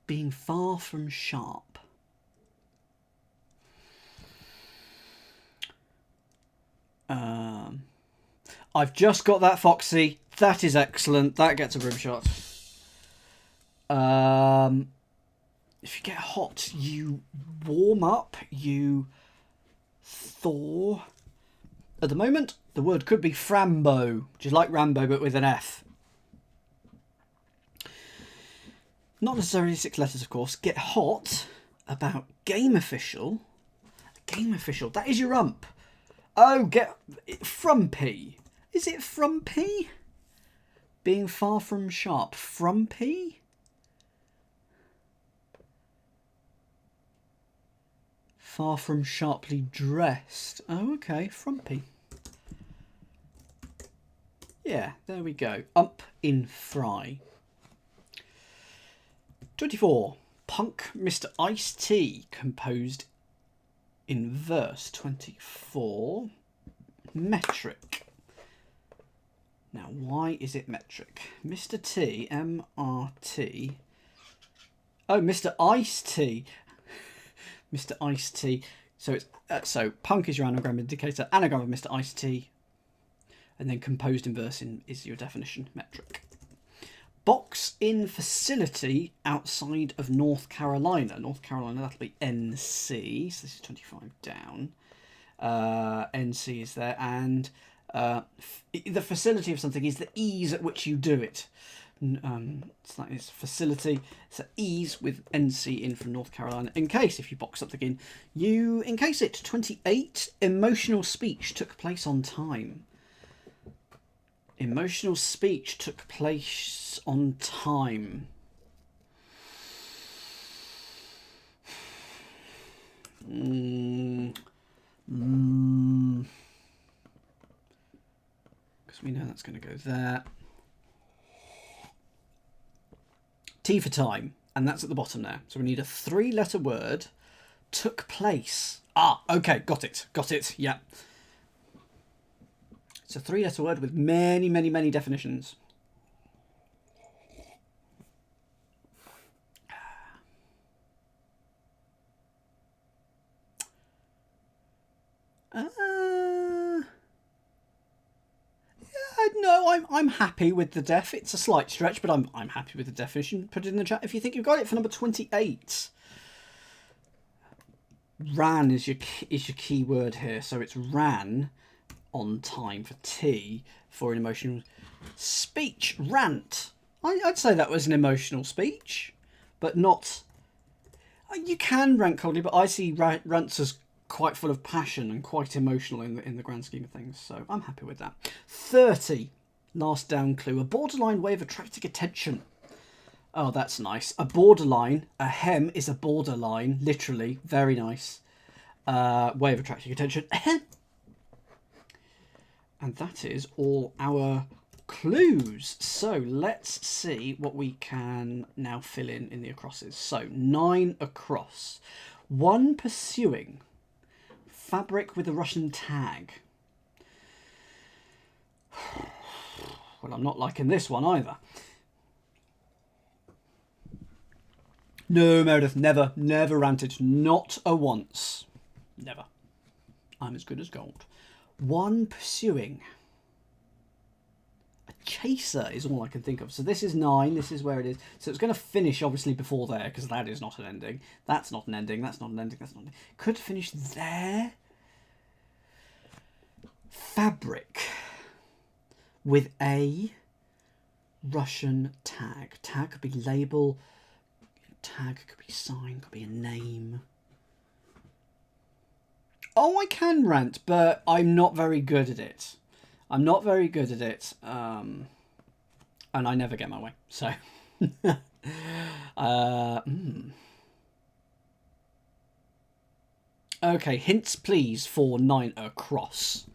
Being far from sharp. I've just got that, Foxy. That is excellent. That gets a rim shot. If you get hot, you warm up, you thaw. At the moment, the word could be Frambo, which is like Rambo but with an F. Not necessarily 6 letters, of course. Get hot about game official. Game official. That is your ump. Oh, get frumpy. Is it frumpy? Being far from sharp. Frumpy? Far from sharply dressed. Oh, okay. Frumpy. Yeah, there we go. Ump in fry. 24. Punk Mr. Ice-T composed in verse. 24. Metric. Now, why is it metric? Mr. T, M-R-T. Oh, Mr. Ice-T. Mr. Ice-T. So it's so punk is your anagram indicator, anagram of Mr. Ice-T, and then composed in verse is your definition, metric. Box in facility outside of North Carolina. North Carolina, that'll be NC. So this is 25 down. NC is there, and the facility of something is the ease at which you do it. So that is facility. So ease with NC in from North Carolina. Encase, if you box something in, you encase it. 28. Emotional speech took place on time. Emotional speech took place on time. Because we know that's going to go there. T for time, and that's at the bottom there. So we need a 3-letter word. Took place. Ah, okay, got it. Got it, yeah. It's a 3-letter word with many, many, many definitions. No, I'm happy with the def. It's a slight stretch, but I'm happy with the definition. Put it in the chat if you think you've got it for number 28. Ran is your key word here, so it's ran on time for T for an emotional speech. Rant. I'd say that was an emotional speech, but not. You can rant coldly, but I see rants as quite full of passion and quite emotional in the grand scheme of things. So I'm happy with that. 30. Last down clue. A borderline way of attracting attention. Oh, that's nice. A borderline. A hem is a borderline. Literally. Very nice. Way of attracting attention. And that is all our clues. So let's see what we can now fill in the acrosses. So 9 across. 1 pursuing. Fabric with a Russian tag. Well, I'm not liking this one either. No, Meredith, never ranted. Not a once. Never. I'm as good as gold. 1 pursuing. A chaser is all I can think of. So this is 9. This is where it is. So it's going to finish, obviously, before there, because that is not an ending. That's not an ending. That's not an ending. That's not an ending. Could finish there. Fabric. With a Russian tag. Tag could be label. Tag could be sign. Could be a name. Oh, I can rant, but I'm not very good at it. I'm not very good at it. And I never get my way. So. Okay, hints please for 9 across.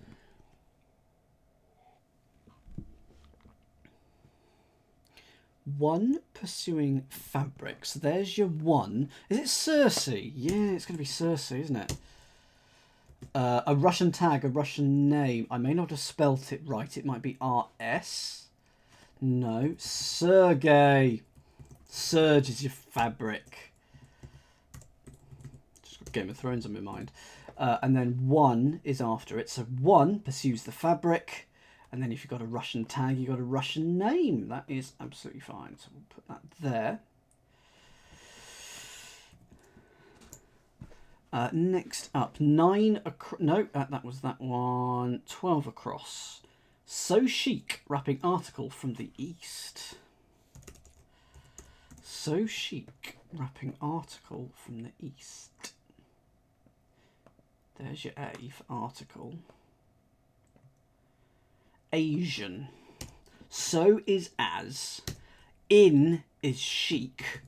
One pursuing fabric. So there's your 1. Is it Cersei? Yeah, it's going to be Cersei, isn't it? A Russian tag, a Russian name. I may not have spelt it right. It might be R-S. No. Sergey. Serge is your fabric. Just got Game of Thrones on my mind. And then 1 is after it. So 1 pursues the fabric. And then if you've got a Russian tag, you've got a Russian name. That is absolutely fine. So we'll put that there. Next up, 9 across. No, that was that one. 12 across. So chic, wrapping article from the East. So chic, wrapping article from the East. There's your A for article. Asian. So is as. In is chic.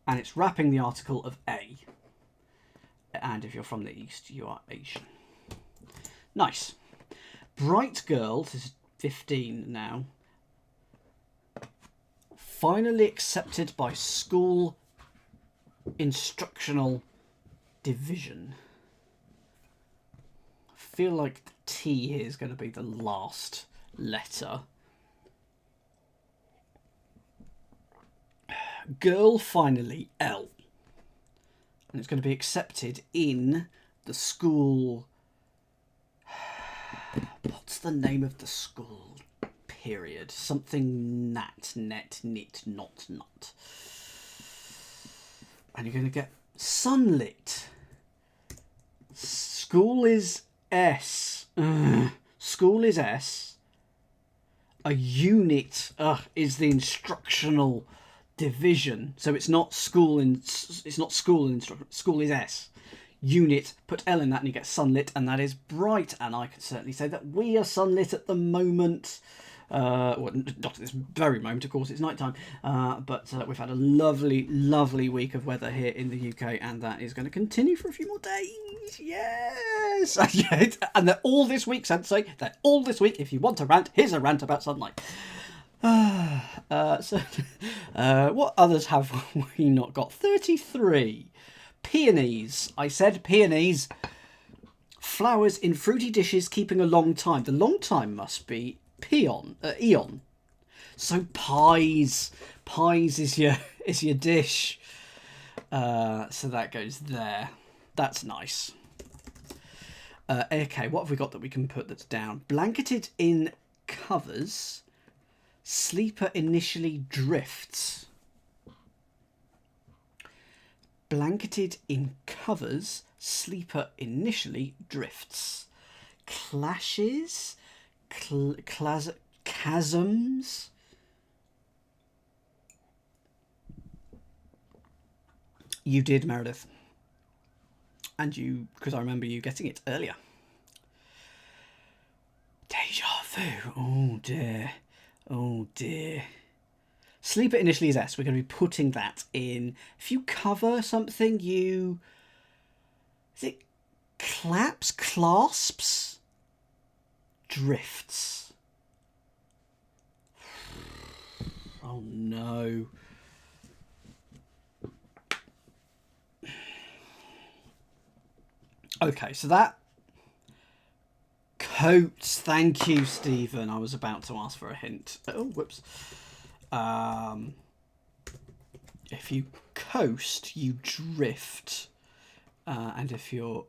And it's wrapping the article of A. And if you're from the East, you are Asian. Nice. Bright girl, this is 15 now. Finally accepted by school instructional division. I feel like the T here is going to be the last letter. Girl finally L. And it's going to be accepted in the school. What's the name of the school? Period. Something nat, net, knit, not. And you're going to get sunlit. School is S. School is S. A unit is the instructional division. So it's not school in. It's not school in instruction. School is S. Unit, put L in that and you get sunlit, and that is bright. And I can certainly say that we are sunlit at the moment. Well, not at this very moment, of course, it's nighttime, but we've had a lovely week of weather here in the UK, and that is going to continue for a few more days. Yes! And they're all this week, Sensei. They're all this week. If you want a rant, here's a rant about sunlight. What others have we not got? 33. Peonies. I said peonies. Flowers in fruity dishes keeping a long time. The long time must be eon. So pies is your dish. So that goes there. That's nice. Okay, what have we got that we can put that's down? Blanketed in covers. Sleeper initially drifts. Blanketed in covers. Sleeper initially drifts. Clashes. Chasms. You did, Meredith. And you, because I remember you getting it earlier. Deja vu. Oh dear. Oh dear. Sleeper initially is S. We're going to be putting that in. If you cover something, you... Is it claps? Clasps? Drifts. Oh no. Okay, so that coats. Thank you, Stephen. I was about to ask for a hint. Oh, whoops. If you coast, you drift, and if you're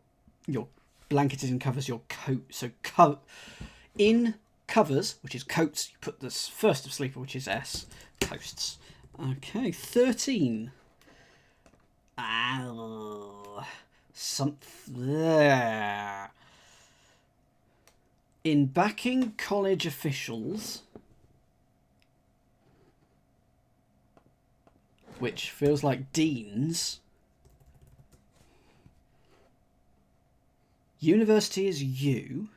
blanketed in covers, your coat. So in covers, which is coats, you put this first of sleeper, which is S. Coasts. Okay, 13. Something there. In backing college officials, which feels like deans. University is U.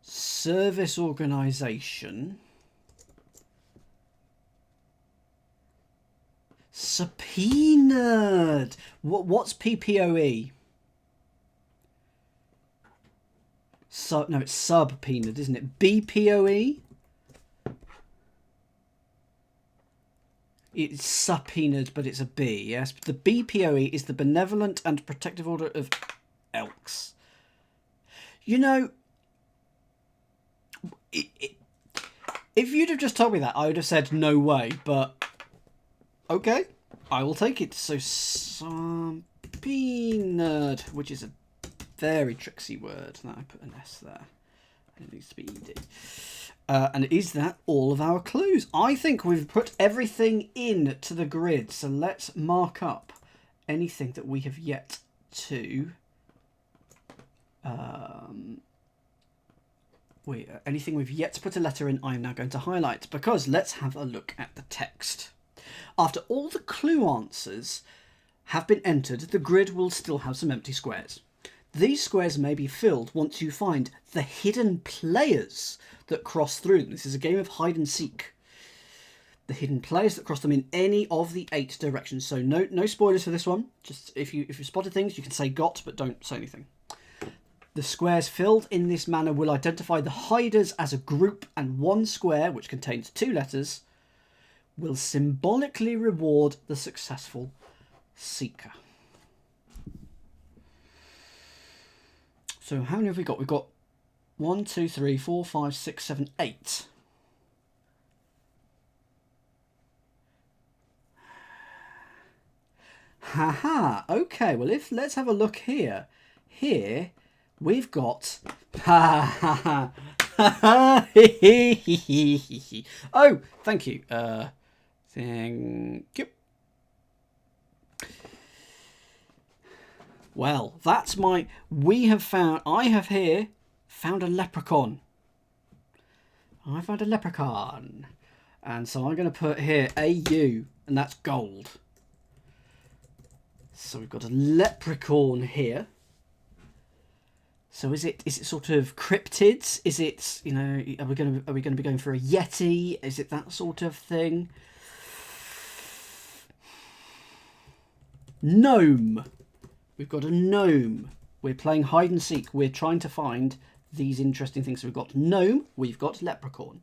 Service organisation. Subpoenaed. What's PPOE? No, it's subpoenaed, isn't it? BPOE? It's subpoenaed, but it's a B, yes? The BPOE is the Benevolent and Protective Order of Elks. You know, if you'd have just told me that, I would have said no way, but okay, I will take it. So, subpoenaed, which is a very tricksy word. Now I put an S there. It needs to be ED. And is that all of our clues? I think we've put everything in to the grid. So let's mark up anything that we have yet to... anything we've yet to put a letter in, I'm now going to highlight. Because let's have a look at the text. After all the clue answers have been entered, the grid will still have some empty squares. These squares may be filled once you find the hidden players that cross through them. This is a game of hide and seek. The hidden players that cross them in any of the 8 directions. So no spoilers for this one. Just if you spotted things, you can say got, but don't say anything. The squares filled in this manner will identify the hiders as a group, and one square, which contains 2 letters, will symbolically reward the successful seeker. So how many have we got? We've got 1, 2, 3, 4, 5, 6, 7, 8. Haha, okay, well let's have a look here. Here we've got oh, thank you. Thank you. Well, that's my I have here found a leprechaun. I found a leprechaun. And so I'm going to put here AU, and that's gold. So we've got a leprechaun here. So is it sort of cryptids? Is it, you know, are we going to be going for a yeti? Is it that sort of thing? Gnome. We've got a gnome. We're playing hide and seek. We're trying to find these interesting things. So we've got gnome. We've got leprechaun.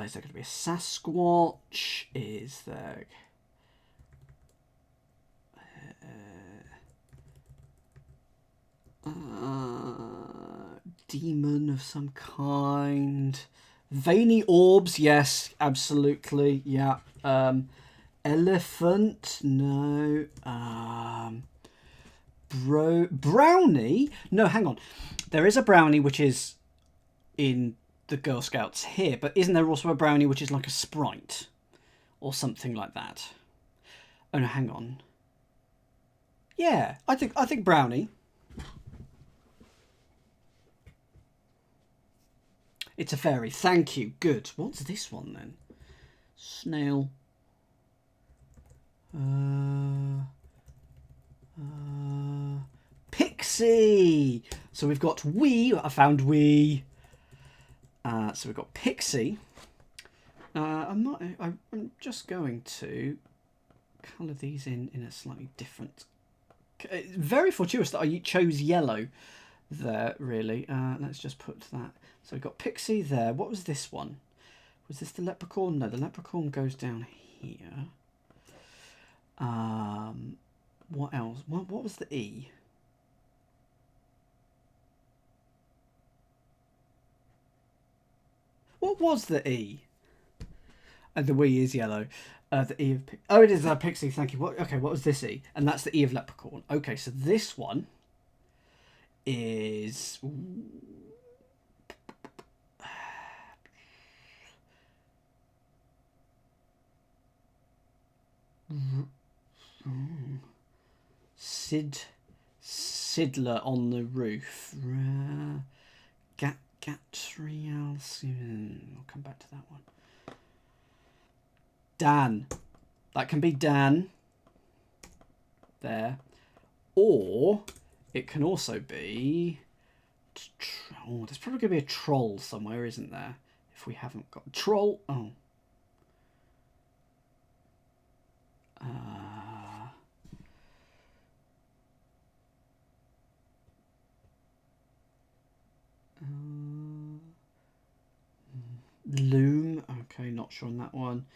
Is there going to be a Sasquatch? Is there... demon of some kind? Veiny orbs, yes, absolutely, yeah. Elephant, no. Brownie? No, hang on. There is a brownie which is in the Girl Scouts here, but isn't there also a brownie which is like a sprite or something like that? Oh no, hang on. Yeah, I think brownie. It's a fairy. Thank you. Good. What's this one then? Snail. Pixie. So we've got wee. I found wee. So we've got Pixie. I'm just going to colour these in a slightly different. Very fortuitous that I chose yellow there. Really. Let's just put that. So we've got Pixie there. What was this one? Was this the leprechaun? No, the leprechaun goes down here. What else? What was the E? What was the E? And the wee is yellow. The E of... Oh, it is Pixie, thank you. Okay, what was this E? And that's the E of leprechaun. Okay, so this one is... Sidler on the roof. Gatriel. I'll come back to that one. Dan. That can be Dan. There. Or it can also be... Oh, there's probably going to be a troll somewhere, isn't there? If we haven't got... Troll. Oh. Loom. Okay, not sure on that one.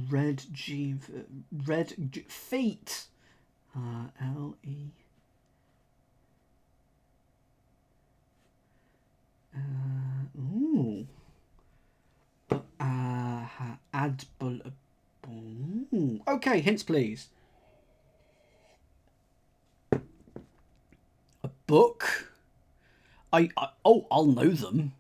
Red feet. L-E. Ooh. Okay, hints please. A book. I'll know them.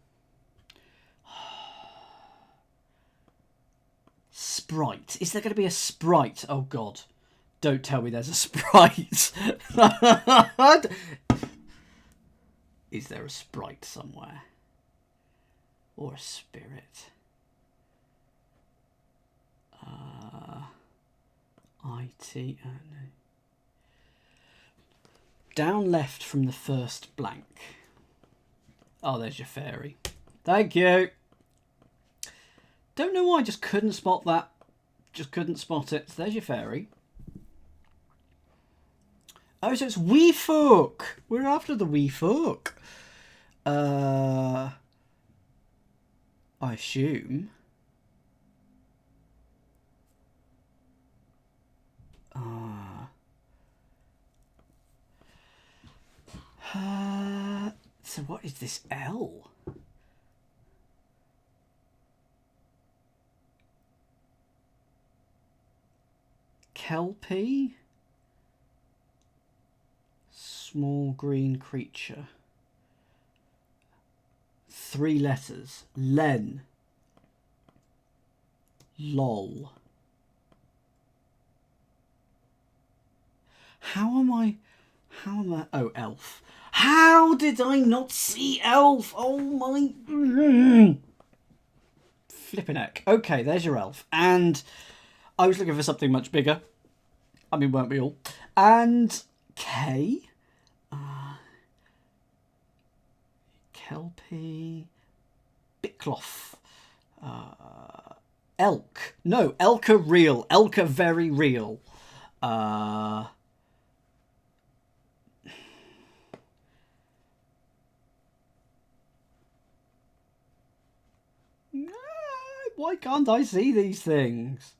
Sprite. Is there going to be a sprite? Oh God. Don't tell me there's a sprite. Is there a sprite somewhere? or a spirit. IT. Oh no. Down left from the first blank. Oh, there's your fairy. Thank you. Don't know why I just couldn't spot that. Just couldn't spot it. So there's your fairy. Oh, so it's wee folk. We're after the wee folk. I assume. So what is this L? Kelpie? Small green creature. 3 letters. Len. Lol. How am I... Oh, elf. How did I not see elf? Oh my... Flippin' heck. Okay, there's your elf. And I was looking for something much bigger. I mean, weren't we all? And K? Kelpie... Bickloff. Elk. No, elk are real. Elk are very real. Why can't I see these things?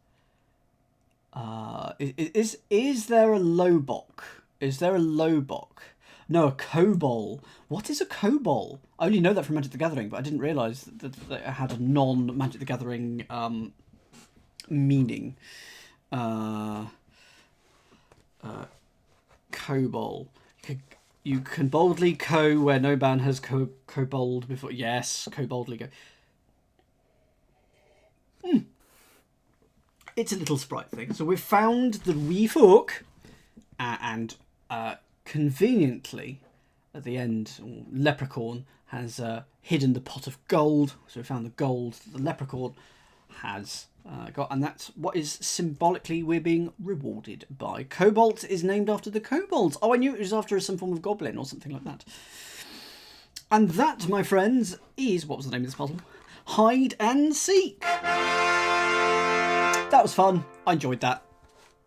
Is there a lobok? Is there a lobok? No, a kobold. What is a kobold? I only know that from Magic the Gathering, but I didn't realise that it had a non-Magic the Gathering meaning. Kobold. You can boldly co where no man has kobold before. Yes, koboldly go. It's a little sprite thing. So we've found the wee folk, and conveniently, at the end, Leprechaun has hidden the pot of gold. So we found the gold that the Leprechaun has got, and that's what is symbolically we're being rewarded by. Cobalt is named after the kobolds. Oh, I knew it was after some form of goblin or something like that. And that, my friends, is, what was the name of this puzzle? Hide and Seek. That was fun. I enjoyed that.